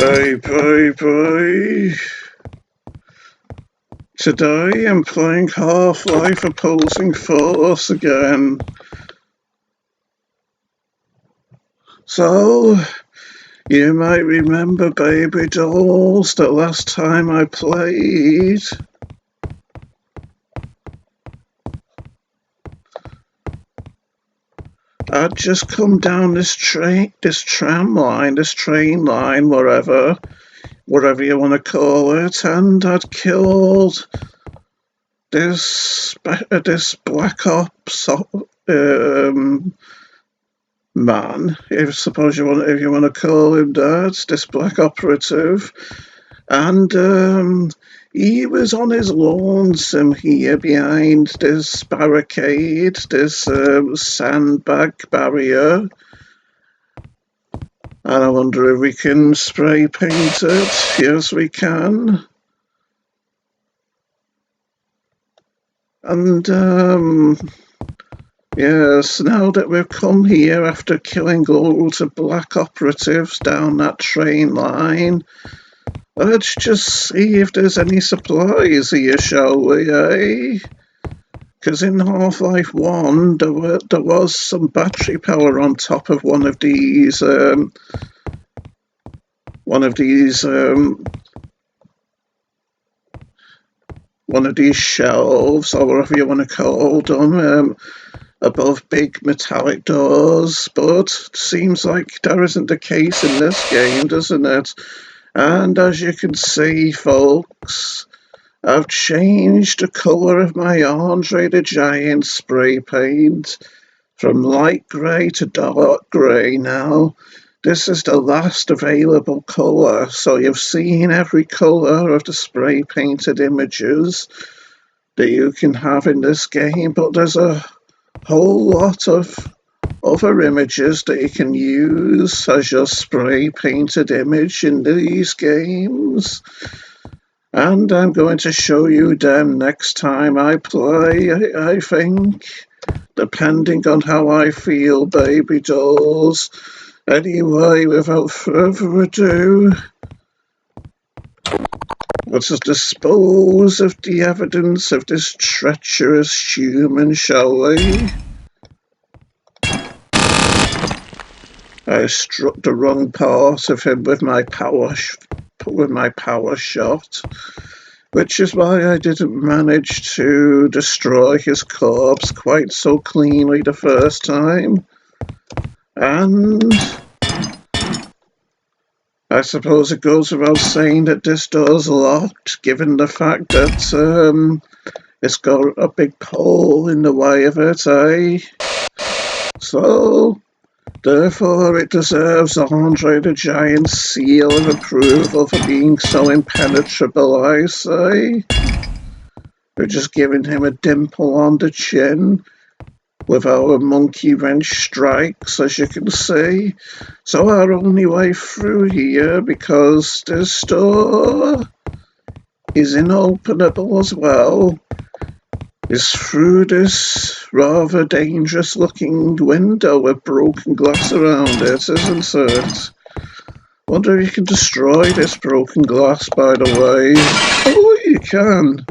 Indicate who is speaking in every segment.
Speaker 1: Bye. Today I'm playing Half-Life Opposing Force again. So, you might remember, baby dolls, that last time I played. I'd just come down this train line, wherever you want to call it, and I'd killed this Black Ops man, if you want to call him that, this Black Operative, and he was on his lonesome here behind this barricade, this sandbag barrier. And I wonder if we can spray paint it. Yes, we can. And, yes, now that we've come here after killing loads of Black Operatives down that train line, let's just see if there's any supplies here, shall we, eh? Because in Half-Life 1, there was some battery power on top of one of these shelves, or whatever you want to call them, above big metallic doors, but it seems like that isn't the case in this game, doesn't it? And as you can see, folks, I've changed the colour of my Andre the Giant spray paint from light grey to dark grey now. This is the last available colour, so you've seen every colour of the spray painted images that you can have in this game, but there's a whole lot of other images that you can use as your spray painted image in these games. And I'm going to show you them next time I play, I think, depending on how I feel, baby dolls. Anyway, without further ado, let us dispose of the evidence of this treacherous human, shall we? I struck the wrong part of him with my power shot, which is why I didn't manage to destroy his corpse quite so cleanly the first time. And I suppose it goes without saying that this door's locked, given the fact that it's got a big hole in the way of it, eh? So, therefore it deserves Andre the Giant's seal of approval for being so impenetrable, I say. We're just giving him a dimple on the chin with our monkey wrench strikes, as you can see. So our only way through here, because this door is inopenable as well, is through this rather dangerous looking window with broken glass around it, isn't it? Wonder if you can destroy this broken glass, by the way. Oh, you can.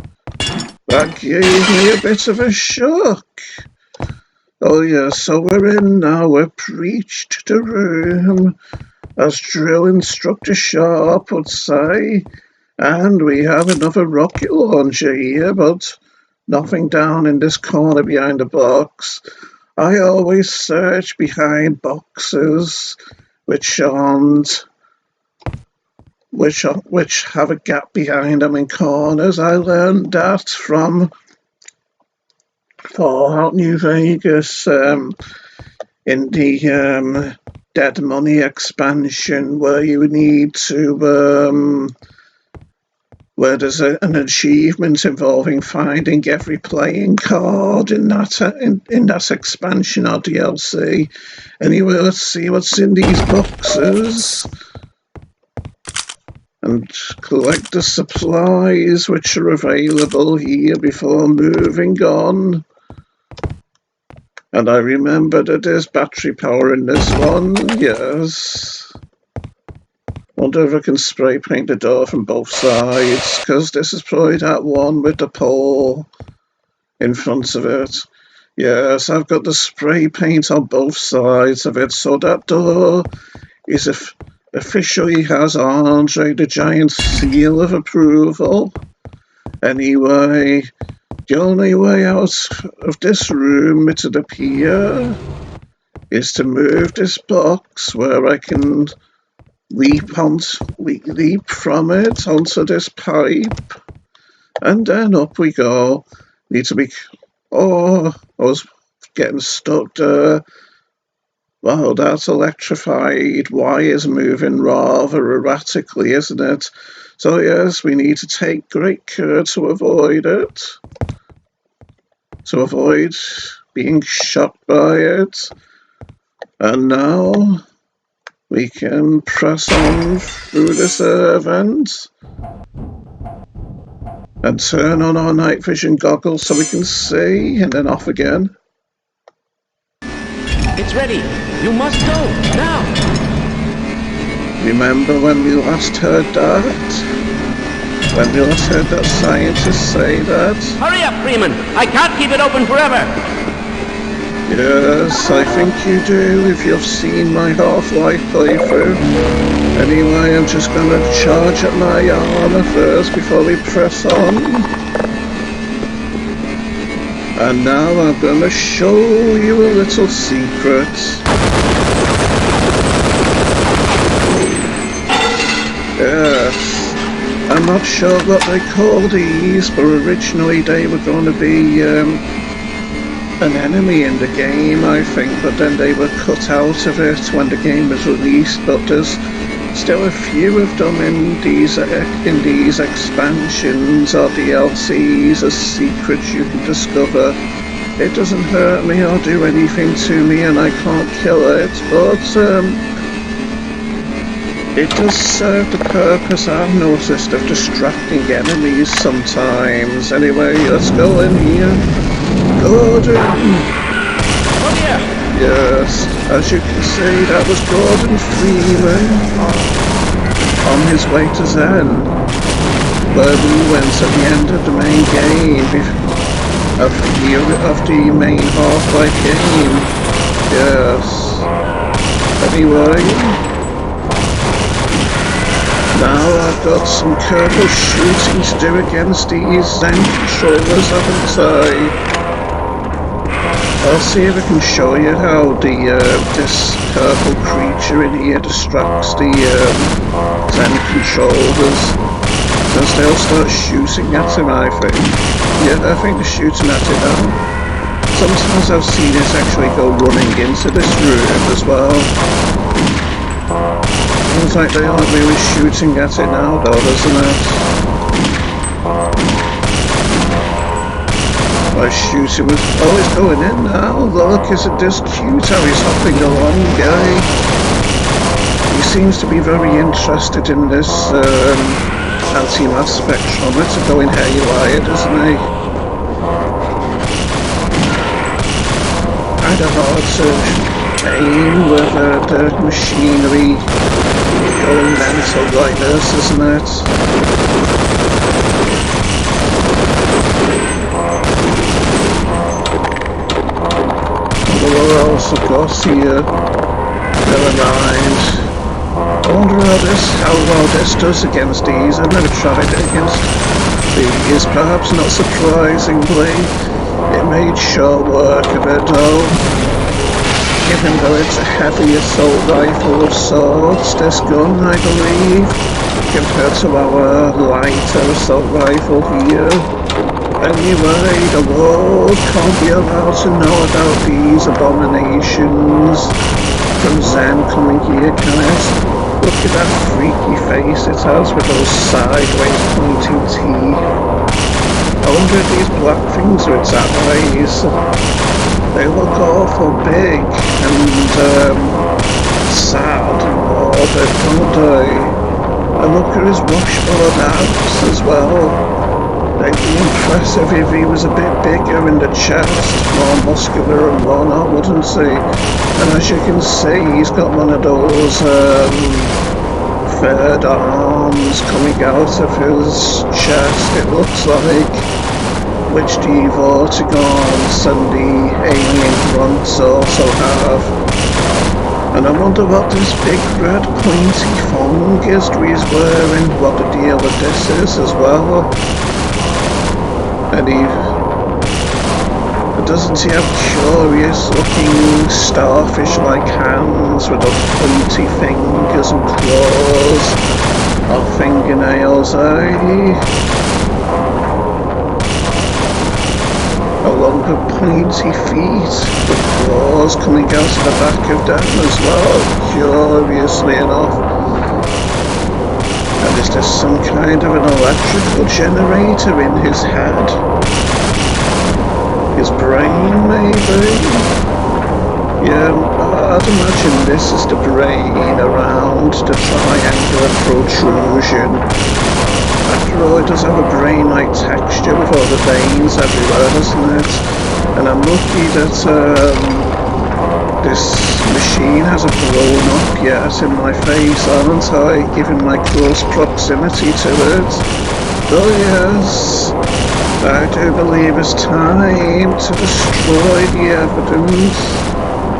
Speaker 1: That gave me a bit of a shock. Oh yeah, so we're in now. We've reached the room, as drill instructor Sharp would say, and we have another rocket launcher here, but nothing down in this corner behind the box. I always search behind boxes which have a gap behind them in corners. I learned that from Fallout New Vegas in the Dead Money expansion, where you need to where there's an achievement involving finding every playing card in that expansion or DLC. Anyway, let's see what's in these boxes and collect the supplies which are available here before moving on. And I remember that there's battery power in this one, yes. Well, wonder if I can spray paint the door from both sides, because this is probably that one with the pole in front of it. Yes, I've got the spray paint on both sides of it, so that door is officially has Andre the Giant's seal of approval. Anyway, the only way out of this room, it would appear, is to move this box where I can leap from it onto this pipe, and then up we go. Need to be... Oh, I was getting stuck there. Wow, that's electrified wires moving rather erratically, isn't it? So yes, we need to take great care to avoid it. To avoid being shot by it. And now we can press on through the servant and turn on our night vision goggles so we can see, and then off again.
Speaker 2: It's ready. You must go now.
Speaker 1: Remember when we last heard that? When we last heard that scientist say that?
Speaker 2: Hurry up, Freeman. I can't keep it open forever.
Speaker 1: Yes, I think you do if you've seen my Half-Life playthrough. Anyway, I'm just gonna charge up my armor first before we press on. And now I'm gonna show you a little secret. Yes, I'm not sure what they call these, but originally they were going to be an enemy in the game, I think, but then they were cut out of it when the game was released. But there's still a few of them in these expansions or DLCs as secrets you can discover. It doesn't hurt me or do anything to me, and I can't kill it, but it does serve the purpose, I've noticed, of distracting enemies sometimes. Anyway, let's go in here. Gordon!
Speaker 2: Oh dear!
Speaker 1: Yes, as you can see, that was Gordon Freeman on his way to Zen, where we went at the end of the main game, of the main Half-Life game. Yes. Anyway, now I've got some careful shooting to do against these Zen controllers, haven't I? I'll see if I can show you how this purple creature in here distracts the Zen controllers. Since they'll start shooting at him, I think. Yeah, I think they're shooting at him now. Sometimes I've seen it actually go running into this room as well. Seems like they aren't really shooting at it now though, doesn't it? My shooting was... Oh, it's going in now. Look, isn't this cute how he's hopping along, guy? He seems to be very interested in this anti-mass spectrometer going haywire, doesn't he? Kind of hard to aim with the machinery going mental like this, isn't it? What else I've got here? Never mind. I wonder how well this does against these. I've never tried it against these. Perhaps not surprisingly, it made short work of it though. Even though it's a heavy assault rifle of sorts, this gun, I believe, compared to our lighter assault rifle here. Anyway, the world can't be allowed to know about these abominations from Zen coming here, can it? Look at that freaky face it has with those sideways pointing teeth. I wonder if these black things are its allies. They look awful big and sad and morbid, don't they? And look at his washboard abs as well. They'd be impressive if he was a bit bigger in the chest, more muscular and whatnot, wouldn't he? And as you can see, he's got one of those third arms coming out of his chest, it looks like, which the Vortigons and the alien grunts also have. And I wonder what this big red pointy thong is that he's wearing, what the deal with this is as well. And doesn't he have curious looking starfish like hands with the pointy fingers and claws or fingernails, along with pointy feet with claws coming out of the back of them as well, curiously enough. And is there some kind of an electrical generator in his head? His brain, maybe? Yeah, I'd imagine this is the brain around the triangular protrusion. After all, it does have a brain-like texture with all the veins everywhere, doesn't it? And I'm lucky that this machine hasn't blown up yet in my face, aren't I? Given my close proximity to it. Oh yes, I do believe it's time to destroy the evidence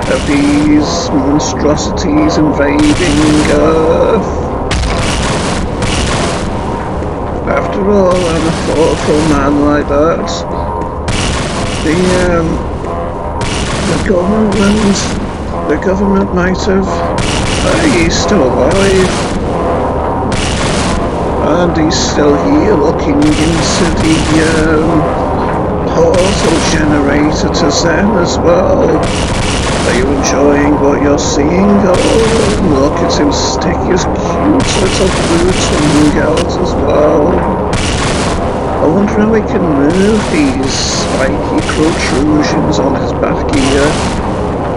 Speaker 1: of these monstrosities invading Earth. After all, I'm a thoughtful man like that. The government might have... he's still alive. And he's still here looking into the portal generator to Zen as well. Are you enjoying what you're seeing? Oh, look at him stick his cute little blue tongue out as well. I wonder how he can move these spiky protrusions on his back here.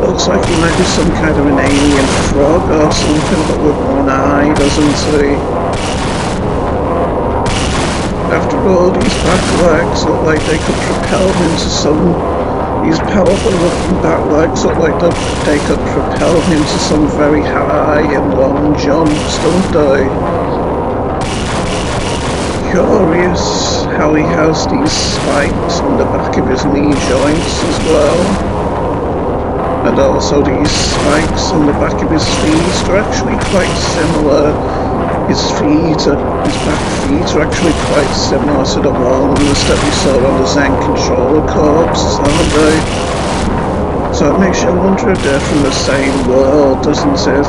Speaker 1: Looks like he might be some kind of an alien frog or something, but with one eye, doesn't he? After all, these back legs look like they could propel him to some... These powerful looking back legs look like they could propel him to some very high and long jumps, don't they? Curious how he has these spikes on the back of his knee joints as well. And also these spikes on the back of his feet are actually quite similar. His back feet are actually quite similar to the ones that we saw on the Zen controller corpses, aren't they? So it makes you wonder if they're from the same world, doesn't it?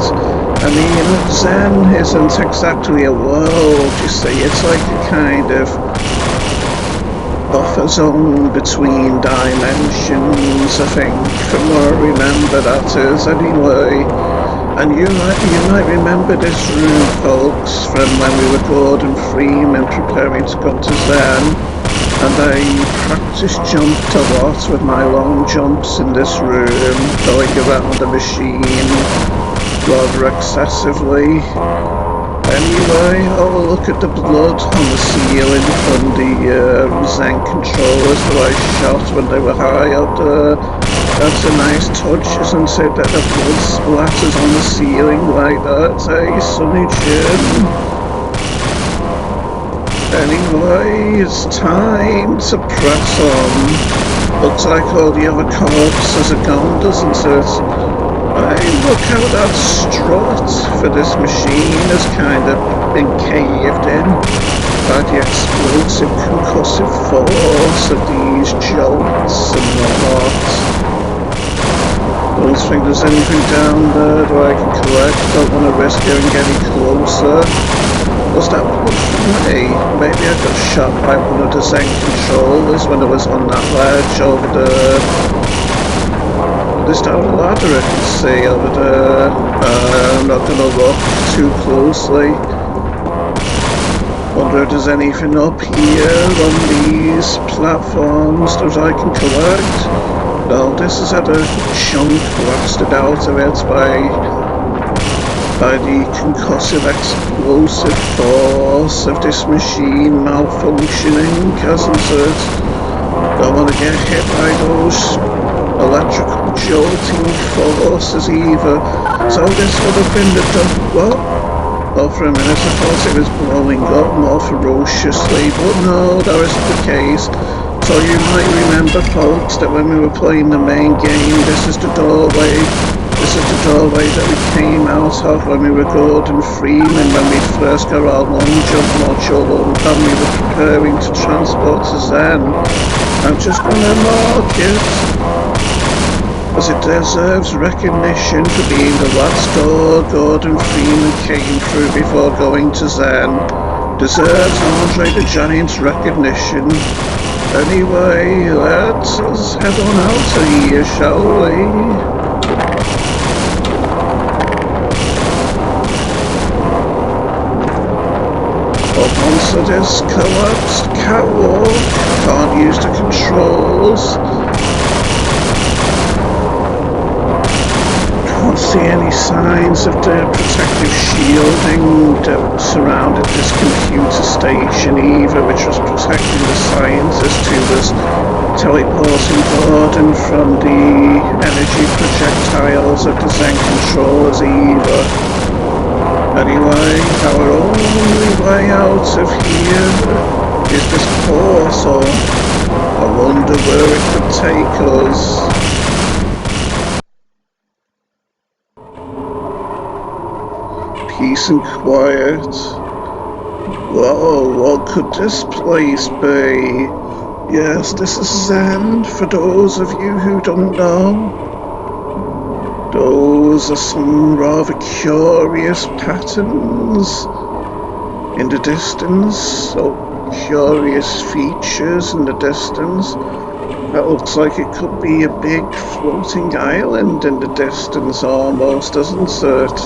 Speaker 1: I mean, Zen isn't exactly a world, you see, it's like a kind of buffer zone between dimensions, I think, from what I remember that is, anyway. And you might remember this room, folks, from when we were Gordon Freeman preparing to go to Zen. And I practice jumped a lot with my long jumps in this room, going around the machine rather excessively. Anyway, oh, look at the blood on the ceiling from the Zen controllers that I shot when they were high up there. That's a nice touch, isn't it, that the blood splatters on the ceiling like that, Sonny Jim? Anyway, it's time to press on. Looks like all the other corpses are gone, doesn't it? Hey, look how that strut for this machine has kind of been caved in by the explosive concussive force of these jolts and whatnot. Don't think there's anything down there that I can collect. Don't want to risk getting any closer. Was that blood from me? Maybe I got shot by one of the Zen controllers when I was on that ledge over there. There's down a ladder I can see over there. I'm not going to look too closely. Wonder if there's anything up here on these platforms that I can collect. No, this has had a chunk blasted out of it by the concussive explosive force of this machine malfunctioning, hasn't it? Don't want to get hit by those electrical jolting forces either. So this would have been the... What? Well, for a minute I thought it was blowing up more ferociously, but no, that isn't the case. So you might remember, folks, that when we were playing the main game, this is the doorway. This is the doorway that we came out of when we were Gordon Freeman, when we first got our long jump module and we were preparing to transport to Zen. I'm just gonna mark it, as it deserves recognition for being the last door Gordon Freeman came through before going to Zen. Deserves Andre the Giant's recognition. Anyway, let's head on out of here, shall we? Up onto this collapsed catwalk. Can't use the controls. Can't see any signs of the protective shielding that surrounded this computer station either, which was protecting the scientist who was teleporting Gordon from the energy projectiles of the Zen controllers either. Anyway, our only way out of here is this portal. I wonder where it could take us. Peace and quiet. Whoa, what could this place be? Yes, this is Zen, for those of you who don't know. Those are some rather curious patterns in the distance, so curious features in the distance. That looks like it could be a big floating island in the distance almost, doesn't it?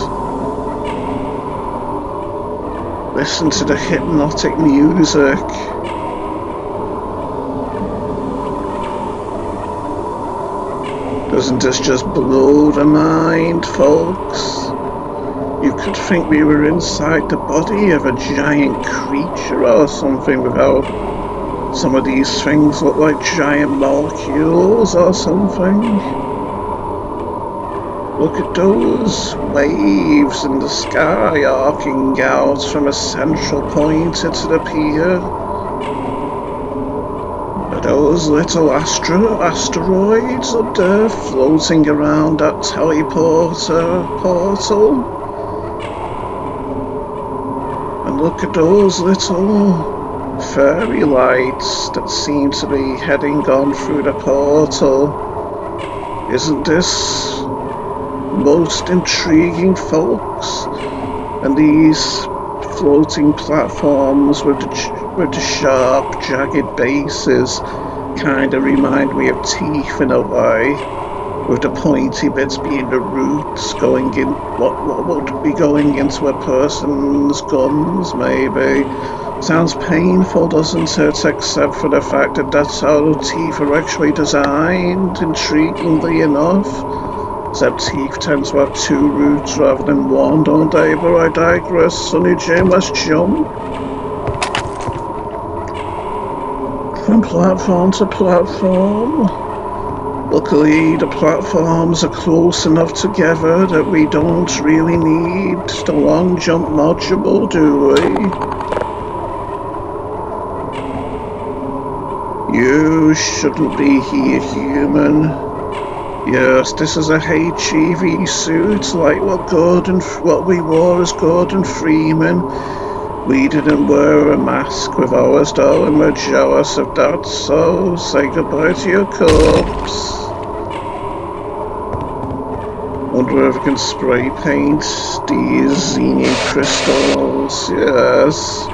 Speaker 1: Listen to the hypnotic music. Doesn't this just blow the mind, folks? You could think we were inside the body of a giant creature or something without some of these things look like giant molecules or something. Look at those waves in the sky arcing out from a central point into the pier. Are those little asteroids up there floating around that teleporter portal? And look at those little fairy lights that seem to be heading on through the portal. Isn't this most intriguing, folks? And these floating platforms with the sharp, jagged bases kind of remind me of teeth in a way, with the pointy bits being the roots going in what would be going into a person's gums, maybe. Sounds painful, doesn't it? Except for the fact that that's how teeth are actually designed, intriguingly enough. Except teeth tend to have two roots rather than one, don't they? But I digress. Sonny Jim, let's jump from platform to platform. Luckily, the platforms are close enough together that we don't really need the long jump module, do we? You shouldn't be here, human. Yes, this is a HEV suit, like what we wore as Gordon Freeman. We didn't wear a mask with ours though, and we're jealous of that, so say goodbye to your corpse. Wonder if we can spray paint these xenium crystals, yes.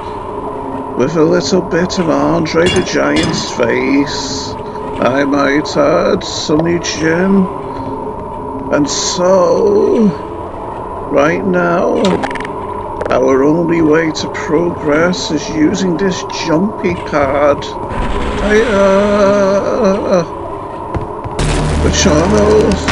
Speaker 1: With a little bit of Andre the Giant's face, I might add, Sonny Jim. And so, right now, our only way to progress is using this jumpy pad. Which are those?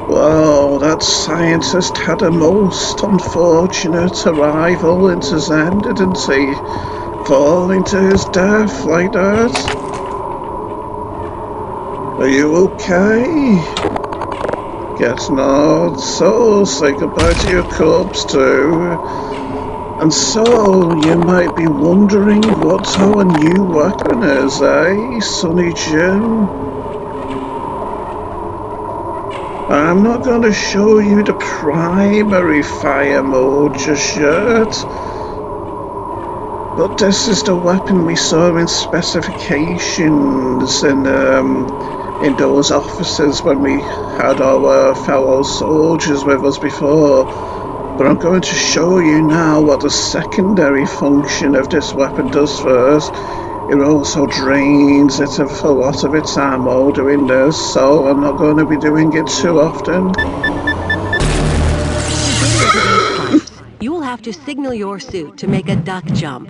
Speaker 1: Well, that scientist had a most unfortunate arrival into Zen, didn't he? Falling to his death like that. Are you okay? Guess not. So, say goodbye to your corpse too. And so, you might be wondering what our new weapon is, eh, Sonny Jim? I'm not going to show you the primary fire mode just yet, but this is the weapon we saw in specifications in those offices when we had our fellow soldiers with us before. But I'm going to show you now what the secondary function of this weapon does first. It also drains it of a lot of its ammo doing this, so I'm not going to be doing it too often.
Speaker 3: To get into these pipes, you will have to signal your suit to make a duck jump.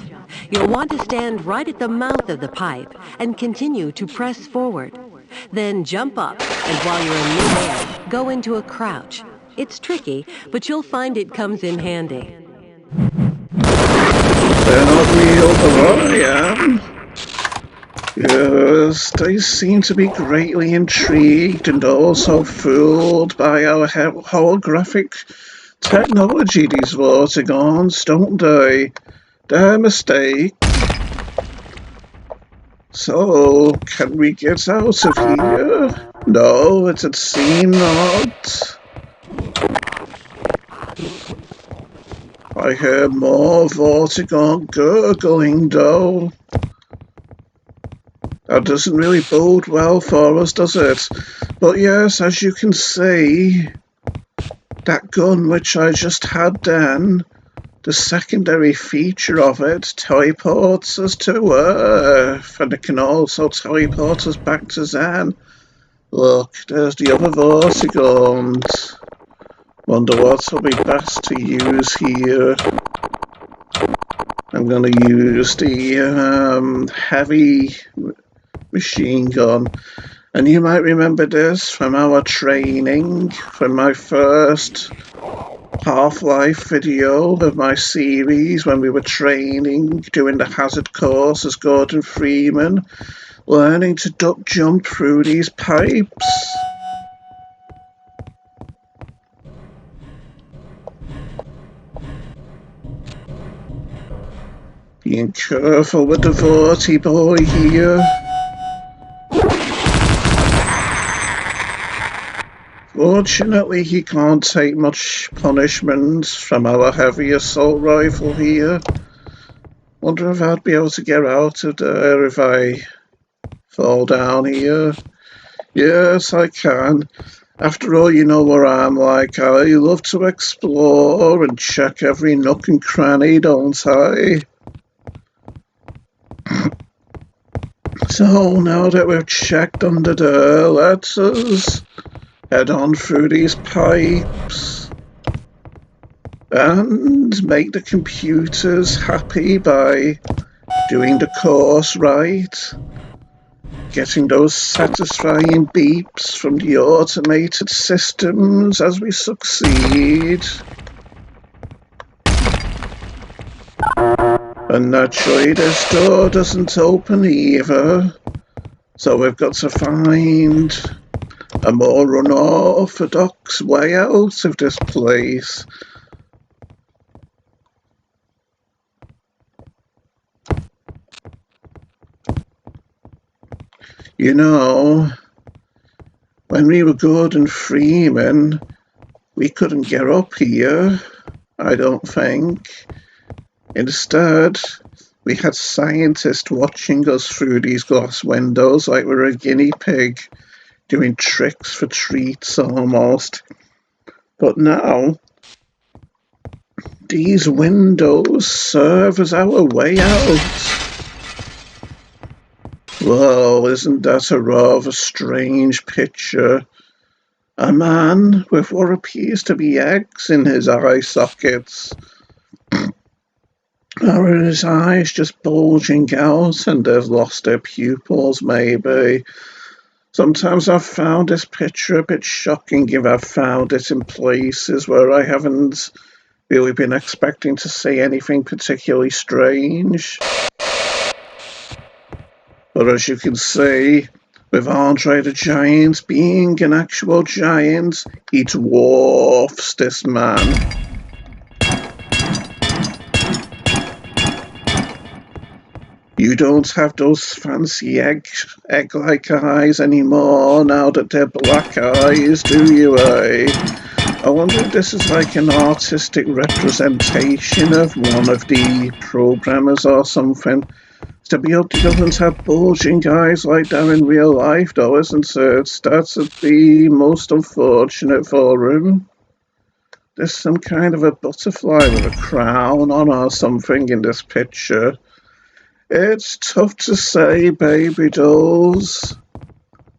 Speaker 3: You'll want to stand right at the mouth of the pipe and continue to press forward. Then jump up, and while you're in midair, go into a crouch. It's tricky, but you'll find it comes in handy.
Speaker 1: They're not real, but I am. Yes, they seem to be greatly intrigued and also fooled by our holographic technology, these Vortigons, don't they? Their mistake. So, can we get out of here? No, it'd seem not. I hear more Vortigon gurgling, though. That doesn't really bode well for us, does it? But yes, as you can see, that gun which I just had then, the secondary feature of it teleports us to Earth, and it can also teleport us back to Zen. Look, there's the other Vortigons. Wonder what will be best to use here. I'm going to use the heavy machine gun. And you might remember this from our training, from my first Half-Life video of my series when we were training, doing the hazard course as Gordon Freeman, learning to duck jump through these pipes. Being careful with the Vorty boy here. Fortunately, he can't take much punishment from our heavy assault rifle here. Wonder if I'd be able to get out of there if I fall down here. Yes, I can. After all, you know what I'm like. I love to explore and check every nook and cranny, don't I? So now that we've checked under there, let's us head on through these pipes and make the computers happy by doing the course right, getting those satisfying beeps from the automated systems as we succeed. And naturally this door doesn't open either, so we've got to find a more unorthodox way out of this place. You know, when we were Gordon Freeman, we couldn't get up here, I don't think. Instead, we had scientists watching us through these glass windows like we were a guinea pig, doing tricks for treats almost. But now, these windows serve as our way out. Well, isn't that a rather strange picture? A man with what appears to be eggs in his eye sockets. Or are his eyes just bulging out and they've lost their pupils, maybe? Sometimes I've found this picture a bit shocking if I've found it in places where I haven't really been expecting to see anything particularly strange. But as you can see, With Andre the Giant being an actual giant, he dwarfs this man. You don't have those fancy egg-like eyes anymore now that they're black eyes, do you, eh? I wonder if this is like an artistic representation of one of the programmers or something. Stability doesn't have bulging eyes like that in real life, though, isn't it? That'd be most unfortunate for him. There's some kind of a butterfly with a crown on or something in this picture. It's tough to say, baby dolls.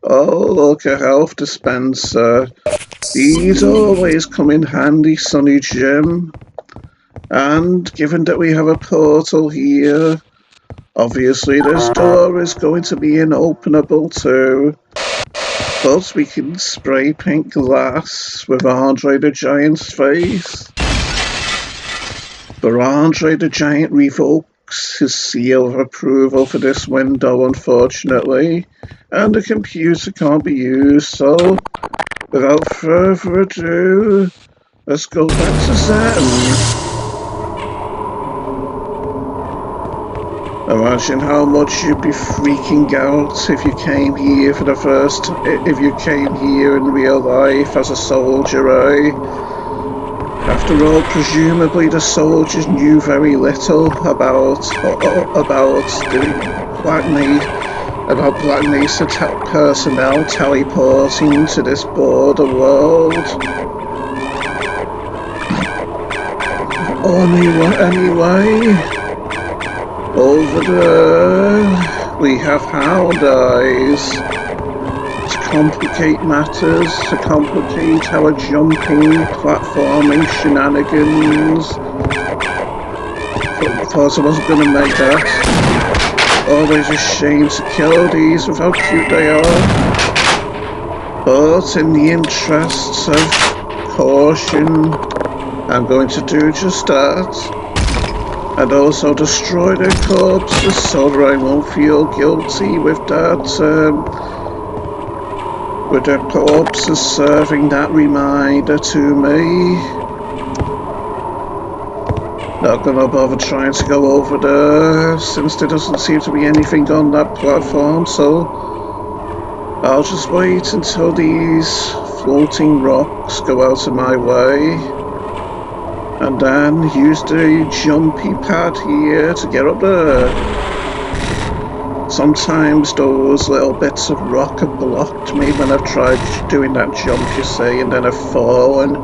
Speaker 1: Oh, look, a health dispenser. These always come in handy, Sonny Jim. And given that we have a portal here, obviously this door is going to be inopenable too. But we can spray paint glass with Andre the Giant's face. But Andre the Giant revokes his seal of approval for this window, unfortunately, and the computer can't be used, so without further ado, let's go back to Zen. Imagine how much you'd be freaking out if you came here if you came here in real life as a soldier, eh? After all, presumably the soldiers knew very little about Black Mesa personnel teleporting to this border world. Anyway, over there we have Hound Eyes. To complicate matters, to complicate our jumping, platforming shenanigans. Thought I wasn't going to make that. Always a shame to kill these with how cute they are. But in the interests of caution, I'm going to do just that. And also destroy their corpses so that I won't feel guilty with that. With their corpses serving that reminder to me. Not gonna bother trying to go over there since there doesn't seem to be anything on that platform, so I'll just wait until these floating rocks go out of my way and then use the jumpy pad here to get up there. Sometimes those little bits of rock have blocked me when I've tried doing that jump, you see, and then I've fallen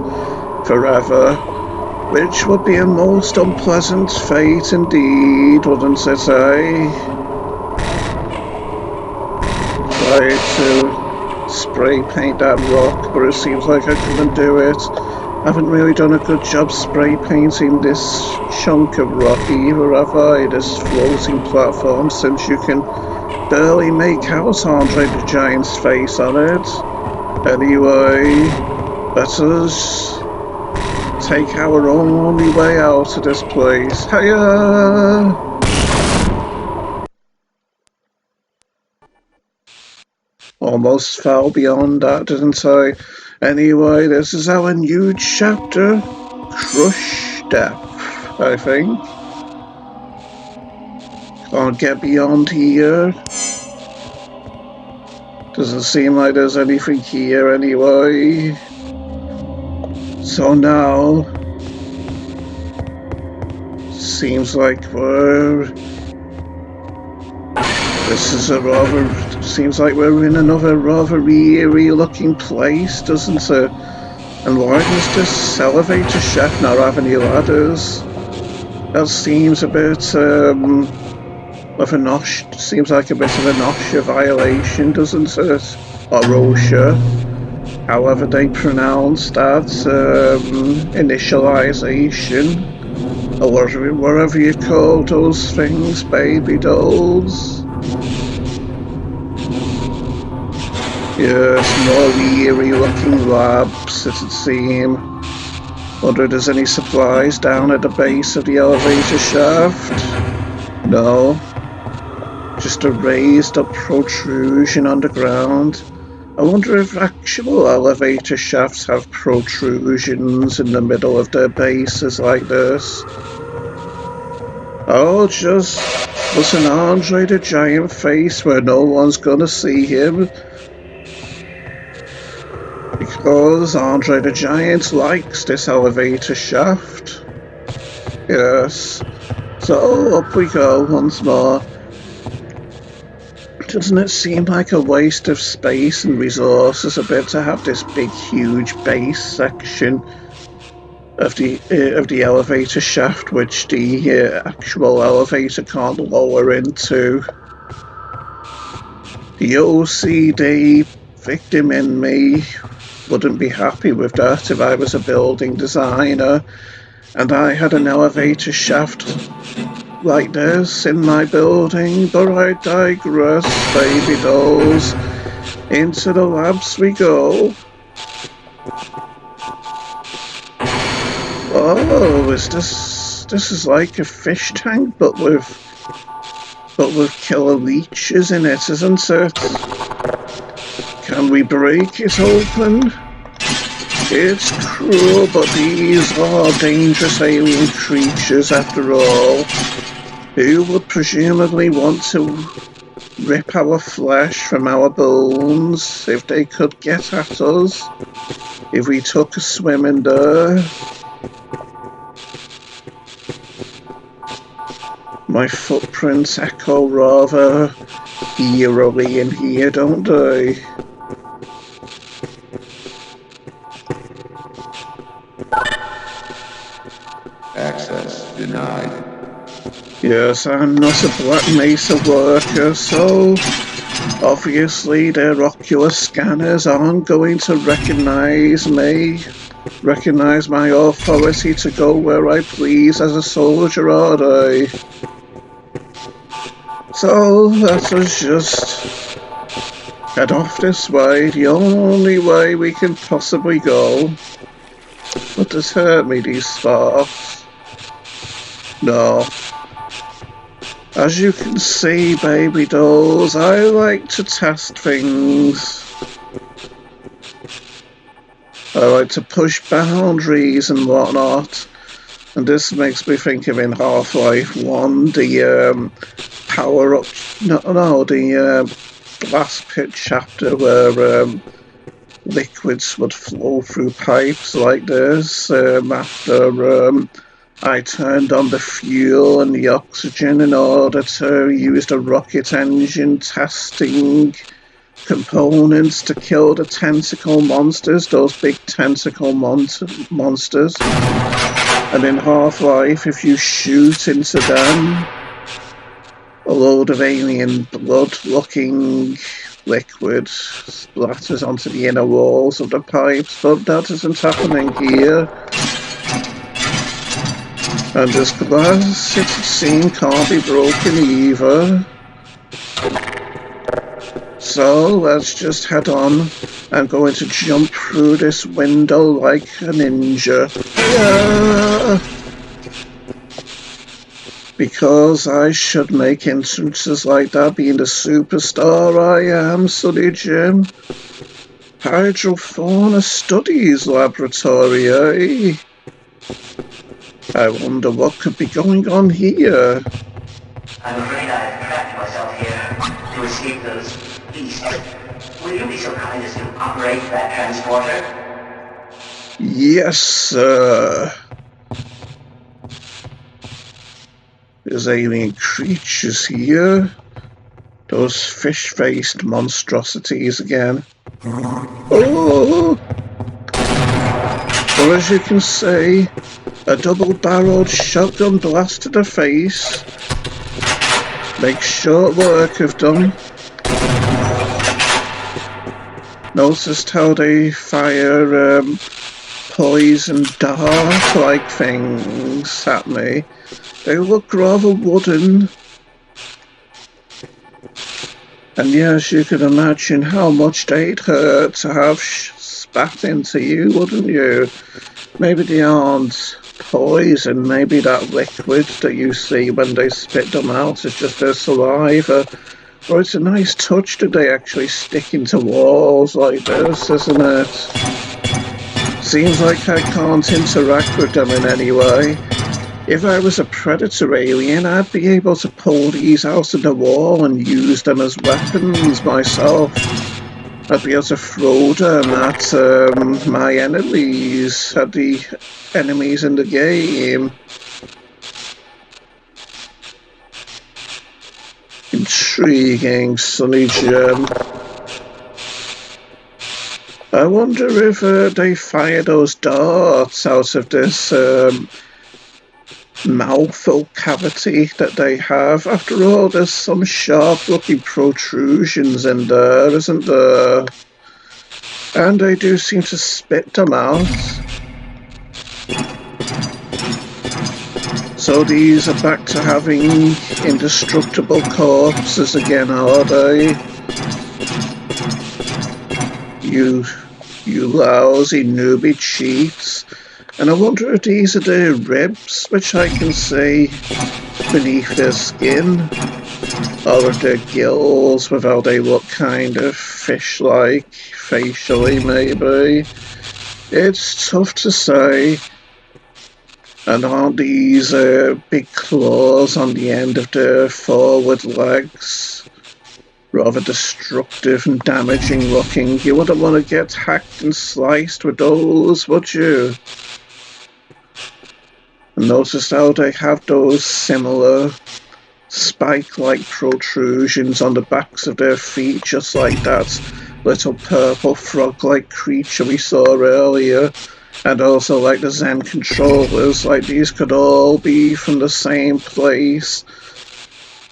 Speaker 1: forever, which would be a most unpleasant fate indeed, wouldn't it, eh? Try to spray paint that rock, but it seems like I couldn't do it. I haven't really done a good job spray painting this chunk of rock either, have I? This floating platform, since you can barely make out Andre the Giant's face on it. Anyway, let us take our only way out of this place. Hiya! Almost fell beyond that, didn't I? Anyway, this is our new chapter, Crush Death, I think. Can't get beyond here. Doesn't seem like there's anything here anyway. So now, seems like seems like we're in another rather eerie looking place, doesn't it? And why does this elevator shaft not have any ladders? That seems a bit, of a OSHA, seems like a bit of an OSHA violation, doesn't it? Or OSHA, however they pronounce that, initialization, or whatever you call those things, baby dolls. Yes, more eerie looking labs, it'd seem. Wonder if there's any supplies down at the base of the elevator shaft? No. just a raised up protrusion on the ground. I wonder if actual elevator shafts have protrusions in the middle of their bases like this. Oh, just was an Andre the Giant face where no one's gonna see him. Because Andre the Giant likes this elevator shaft. Yes. So up we go once more. Doesn't it seem like a waste of space and resources a bit to have this big huge base section of the elevator shaft which the actual elevator can't lower into? The OCD victim in me wouldn't be happy with that if I was a building designer and I had an elevator shaft like this in my building, but I digress, baby dolls. Into the labs we go. Oh, this is like a fish tank, but with killer leeches in it, isn't it? Can we break it open? It's cruel, but these are dangerous alien creatures after all, who would presumably want to rip our flesh from our bones if they could get at us, if we took a swim in there. My footprints echo rather eerily in here, don't they?
Speaker 4: Access denied.
Speaker 1: Yes, I'm not a Black Mesa worker, so obviously their ocular scanners aren't going to recognize my authority to go where I please as a soldier, are they? So let us just head off this way, the only way we can possibly go. What does hurt me, these sparks? No. As you can see, baby dolls, I like to test things. I like to push boundaries and whatnot. And this makes me think of in Half-Life 1, the power-up... the blast pit chapter where liquids would flow through pipes like this after I turned on the fuel and the oxygen in order to use the rocket engine testing components to kill the tentacle monsters, those big tentacle monsters. And in Half-Life, if you shoot into them, a load of alien blood-looking liquid splatters onto the inner walls of the pipes, but that isn't happening here. And this glass, it would seem, can't be broken either. So let's just head on. I'm going to jump through this window like a ninja. Yeah! Because I should make entrances like that, being the superstar I am, Sonny Jim. Hydrofauna Studies Laboratory, eh? I wonder what could be going on here.
Speaker 5: I'm afraid I've trapped myself here to escape those beasts. Will you be so kind as to operate that transporter?
Speaker 1: Yes, sir. There's alien creatures here. Those fish-faced monstrosities again. Oh! Well, as you can see, a double-barreled shotgun blast to the face makes short work of them. Noticed how they fire poison dart-like things at me. They look rather wooden. And yes, you can imagine how much they'd hurt to have spat into you, wouldn't you? Maybe they aren't poison. Maybe that liquid that you see when they spit them out is just their saliva. Or it's a nice touch that they actually stick into walls like this, isn't it? Seems like I can't interact with them in any way. If I was a predator alien, I'd be able to pull these out of the wall and use them as weapons myself. I'd be able to throw them at my enemies, at the enemies in the game. Intriguing, Sonny Jim. I wonder if they fire those darts out of this mouthful cavity that they have. After all, there's some sharp-looking protrusions in there, isn't there? And they do seem to spit them out. So these are back to having indestructible corpses again, are they? You lousy newbie cheats. And I wonder if these are their ribs, which I can see beneath their skin, or if they're gills with how they look kind of fish-like, facially maybe. It's tough to say. And aren't these big claws on the end of their forward legs rather destructive and damaging looking? You wouldn't want to get hacked and sliced with those, would you? And notice how they have those similar spike-like protrusions on the backs of their feet, just like that little purple frog-like creature we saw earlier. And also like the Zen controllers, like these could all be from the same place,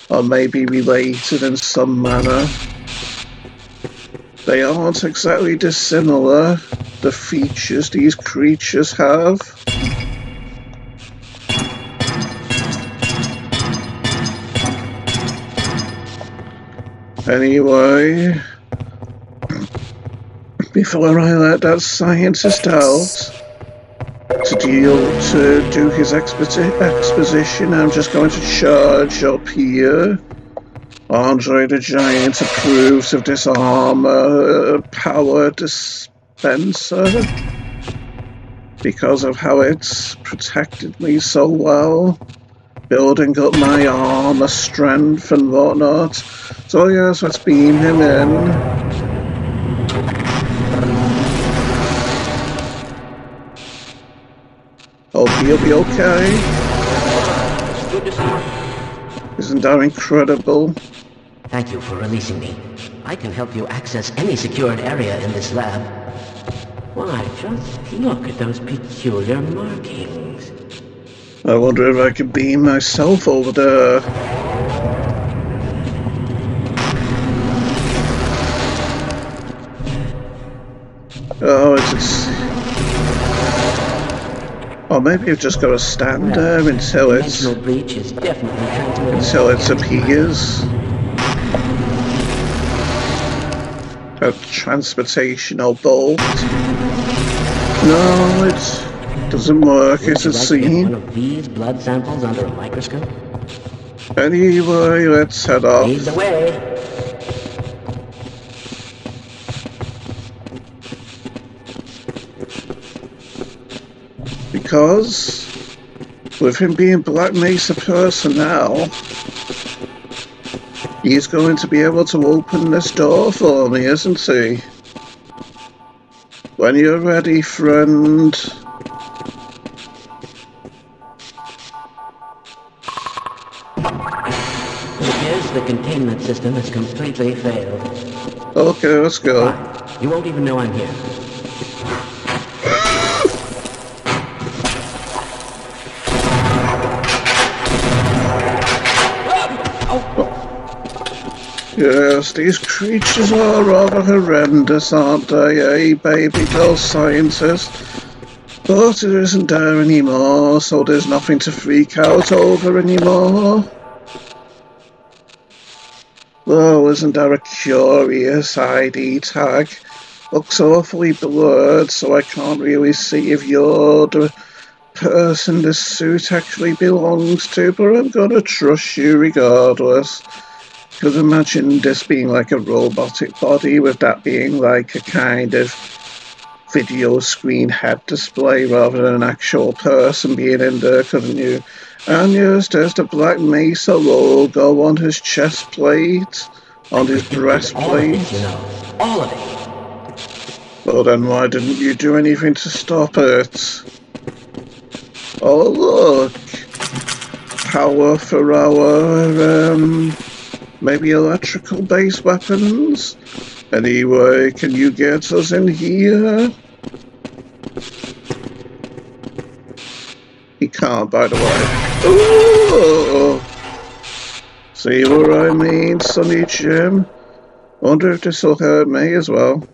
Speaker 1: or maybe related in some manner. They aren't exactly dissimilar, the features these creatures have. Anyway, before I let that scientist out to do his exposition, I'm just going to charge up here. Andre the Giant approves of this armor power dispenser because of how it's protected me so well, building up my armor strength and whatnot. So yes, let's beam him in. Hope he'll be okay. Isn't that incredible?
Speaker 5: Thank you for releasing me. I can help you access any secured area in this lab. Why, just look at those peculiar markings.
Speaker 1: I wonder if I can beam myself over there. Oh, it's... Or maybe I've just got to stand there until it appears. A transportational bolt. No, it doesn't work. It's a scene.
Speaker 5: One of these blood samples under a microscope?
Speaker 1: Anyway, let's head off.
Speaker 5: Lead the way.
Speaker 1: Because with him being Black Mesa personnel, he's going to be able to open this door for me, isn't he? When you're ready, friend.
Speaker 5: It appears the containment system has completely failed.
Speaker 1: Okay, let's go.
Speaker 5: Fine. You won't even know I'm here.
Speaker 1: Yes, these creatures are rather horrendous, aren't they, baby girl scientist? But it isn't there anymore, so there's nothing to freak out over anymore. Oh, isn't there a curious ID tag? Looks awfully blurred, so I can't really see if you're the person this suit actually belongs to, but I'm gonna trust you regardless. Because imagine this being like a robotic body, with that being like a kind of video screen head display rather than an actual person being in there, couldn't you? And yes, there's the Black Mesa logo on his chest plate, on his breastplate.
Speaker 5: All of it.
Speaker 1: Well then why didn't you do anything to stop it? Oh look! Power for our, maybe electrical based weapons? Anyway, can you get us in here? He can't, by the way. Ooh! See what I mean, Sonny Jim? Wonder if this will hurt me as well.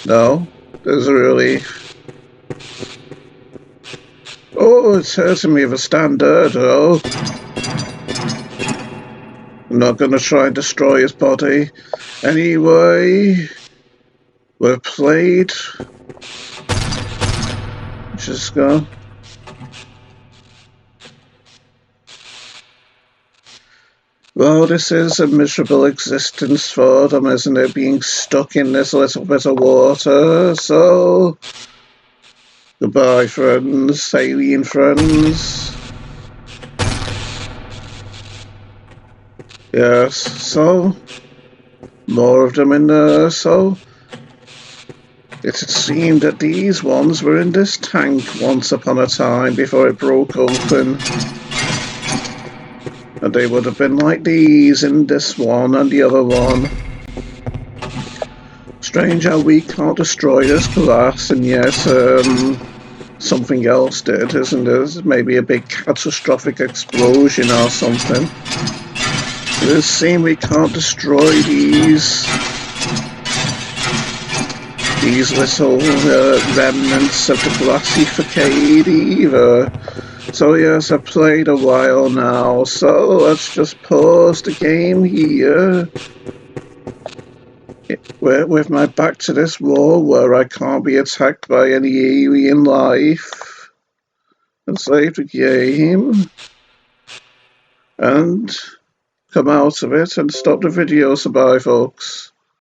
Speaker 1: No? There's a relief. Oh, it's hurting me with a standard, though. I'm not gonna try and destroy his body. Anyway, we're played. Just go. Well, this is a miserable existence for them, isn't it? Being stuck in this little bit of water. So, goodbye, friends, alien friends. Yes, so, more of them in there, so. It seemed that these ones were in this tank once upon a time before it broke open. And they would have been like these in this one and the other one. Strange how we can't destroy this glass, and yet something else did, isn't it? Maybe a big catastrophic explosion or something. It does seem we can't destroy these little remnants of the glassy facade either. So yes, I've played a while now, so let's just pause the game here. With my back to this wall where I can't be attacked by any alien life. And save the game. And come out of it and stop the video. So bye, folks.